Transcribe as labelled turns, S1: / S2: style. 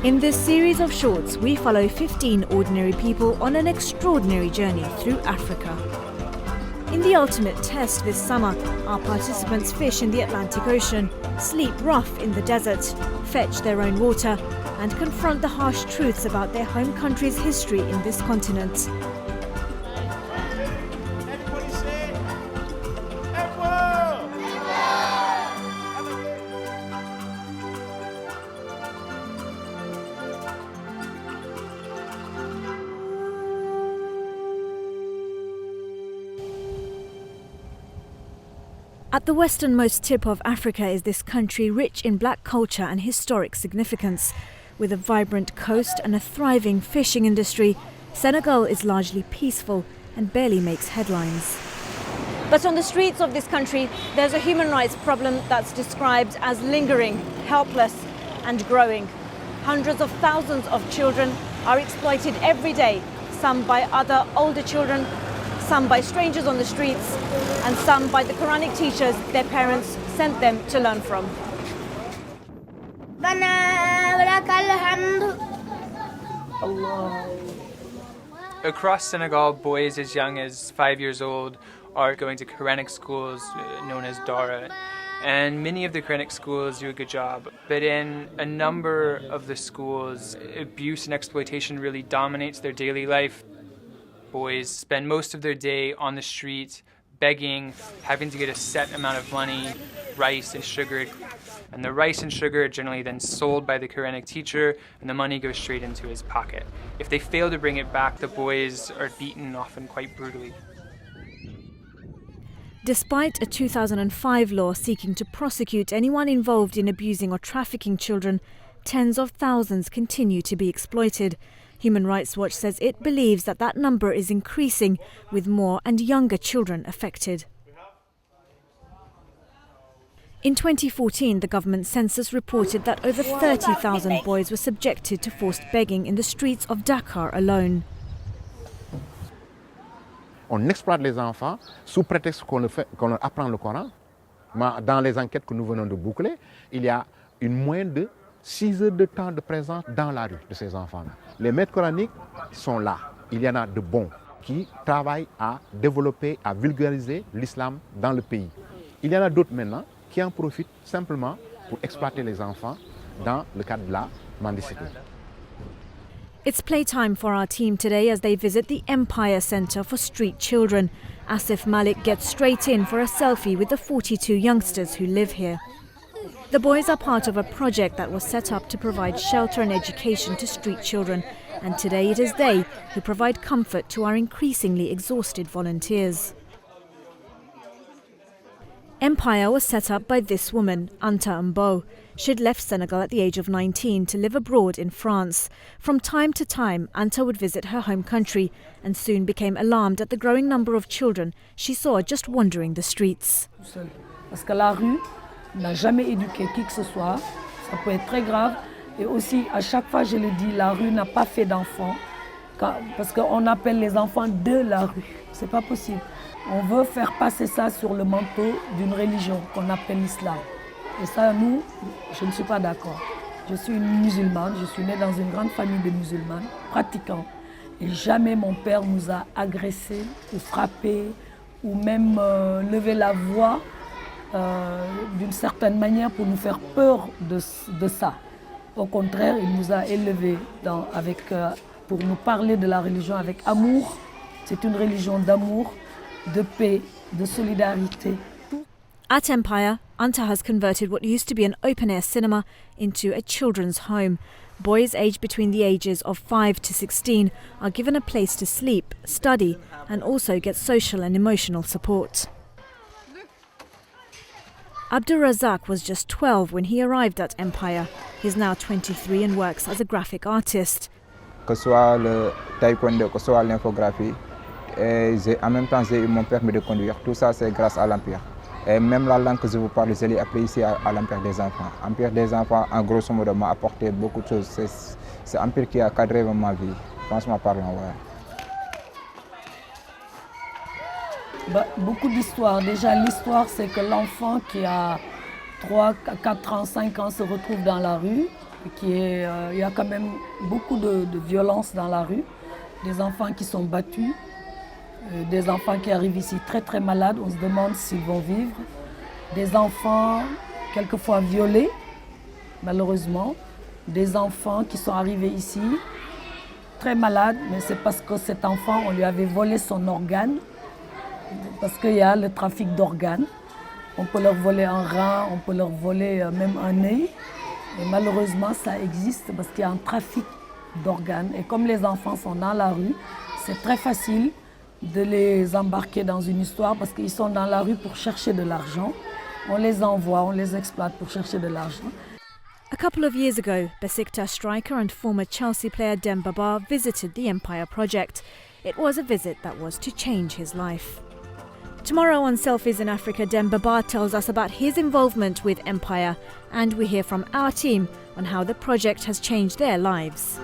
S1: In this series of shorts, we follow 15 ordinary people on an extraordinary journey through Africa. In the ultimate test this summer, our participants fish in the Atlantic Ocean, sleep rough in the desert, fetch their own water, and confront the harsh truths about their home country's history in this continent. At the westernmost tip of Africa is this country rich in black culture and historic significance. With a vibrant coast and a thriving fishing industry, Senegal is largely peaceful and barely makes headlines. But on the streets of this country, there's a human rights problem that's described as lingering, helpless and growing. Hundreds of thousands of children are exploited every day, some by other older children, some by strangers on the streets, and some by the Quranic teachers their parents sent them to learn from.
S2: Across Senegal, boys as young as 5 years old are going to Quranic schools known as Dara. And many of the Quranic schools do a good job. But in a number of the schools, abuse and exploitation really dominates their daily life. Boys spend most of their day on the street, begging, having to get a set amount of money, rice and sugar. And the rice and sugar are generally then sold by the Quranic teacher, and the money goes straight into his pocket. If they fail to bring it back, the boys are beaten, often quite brutally.
S1: Despite a 2005 law seeking to prosecute anyone involved in abusing or trafficking children, tens of thousands continue to be exploited. Human Rights Watch says it believes that number is increasing, with more and younger children affected. In 2014, the government census reported that over 30,000 boys were subjected to forced begging in the streets of Dakar alone.
S3: On exploite les enfants sous prétexte qu'on leur apprend le Coran. Dans les enquêtes que nous venons de boucler, il y a une moyenne de 6 heures de temps de présence dans la rue de ces enfants-là. Les maîtres coraniques sont là. Il y en a de bons qui travaillent à développer, à vulgariser l'islam dans le pays. Il y en a d'autres maintenant qui en profitent simplement pour exploiter les enfants dans le cadre de la mendicité.
S1: It's playtime for our team today as they visit the Empire Centre for Street Children. Asif Malik gets straight in for a selfie with the 42 youngsters who live here. The boys are part of a project that was set up to provide shelter and education to street children, and today it is they who provide comfort to our increasingly exhausted volunteers. Empire was set up by this woman, Anta Mbow. She'd left Senegal at the age of 19 to live abroad in France. From time to time, Anta would visit her home country and soon became alarmed at the growing number of children she saw just wandering the streets.
S4: Parce que la rue n'a jamais éduqué qui que ce soit, ça peut être très grave. Et aussi, à chaque fois, je le dis, la rue n'a pas fait d'enfants, parce qu'on appelle les enfants de la rue. C'est pas possible. On veut faire passer ça sur le manteau d'une religion qu'on appelle l'islam. Et ça, nous, je ne suis pas d'accord. Je suis une musulmane, je suis née dans une grande famille de musulmanes, pratiquants. Et jamais mon père nous a agressés ou frappés ou même levé la voix d'une certaine manière pour nous faire peur de ça. Au contraire, il nous a élevés pour nous parler de la religion avec amour. C'est une religion d'amour, de paix, de solidarité.
S1: At Empire, Anta has converted what used to be an open-air cinema into a children's home. Boys aged between the ages of 5 to 16 are given a place to sleep, study, and also get social and emotional support. Abdurrazak was just 12 when he arrived at Empire. He's now 23 and works as a graphic artist.
S5: Que ce soit le taekwondo, que ce soit l'infographie, en même temps j'ai eu mon permis de conduire. Tout ça c'est grâce à l'Empire. Et même la langue que je vous parle, je l'ai appris ici à l'Empire des enfants. L'Empire des enfants, en grosso modo, m'a apporté beaucoup de choses. C'est l'Empire qui a cadré ma vie, franchement parlant.
S4: Ouais. Beaucoup d'histoires. Déjà, l'histoire, c'est que l'enfant qui a 3, 4 ans, 5 ans se retrouve dans la rue. Il y a quand même beaucoup de violence dans la rue, des enfants qui sont battus, des enfants qui arrivent ici très très malades, on se demande s'ils vont vivre, des enfants quelquefois violés, malheureusement, des enfants qui sont arrivés ici très malades, mais c'est parce que cet enfant, on lui avait volé son organe, parce qu'il y a le trafic d'organes. On peut leur voler un rein, on peut leur voler même un œil. Et malheureusement, ça existe parce qu'il y a un trafic d'organes. Et comme les enfants sont dans la rue, c'est très facile de les embarquer dans une histoire parce qu'ils sont dans la rue pour chercher de l'argent. On les envoie, on les exploite pour chercher de l'argent.
S1: A couple of years ago, Besiktas striker and former Chelsea player Demba Ba visited the Empire project. It was a visit that was to change his life. Tomorrow on Selfies in Africa, Demba Ba tells us about his involvement with Empire, and we hear from our team on how the project has changed their lives.